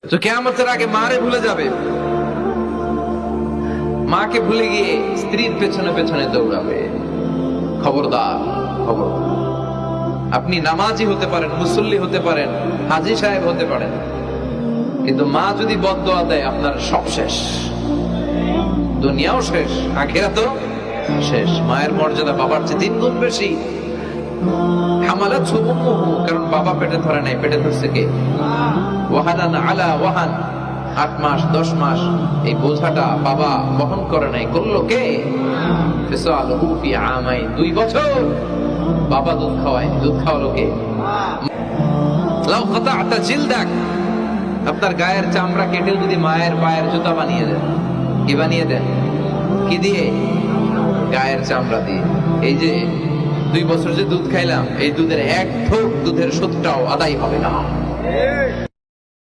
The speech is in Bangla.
তো কিয়ামতের আগে মারে ভুলে যাবে, মাকে ভুলে গিয়ে স্ত্রীর পেছনে পেছনে দৌড়াবে। খবরদার, খবরদার। আপনি নামাজি হতে পারেন, মুসল্লি হতে পারেন, হাজী সাহেব হতে পারেন, কিন্তু মা যদি বদদোয়া দেয় আপনার সব শেষ, দুনিয়াও শেষ, আখিরাতও শেষ। মায়ের মর্যাদা বাবার চেয়ে 3 গুণ বেশি। হামালাতহু উম্মুহু, কারণ বাবা পেটে ধরে নাই, পেটে ধরছে কে? ওয়াহানান আলা ওয়াহান, 8 মাস 10 মাস এই বোঝাটা বাবা বহন করে নাই, করলো কে? ফিসালুহু ফি আমাইন, 2 বছর বাবা দুধ খাওয়ায়, দুধ খাওয়ালো কে? লাউ কাতা'তা জিলদাক, আপনার গায়ের চামড়া কেটে যদি মায়ের পায়ের জুতা বানিয়ে দেন, কি বানিয়ে দেন? কি দিয়ে? গায়ের চামড়া দিয়ে। এই যে 2 বছর যে দুধ খাইলাম, এই দুধের 1 ঢোক দুধের সুদটাও আদায় হবে না।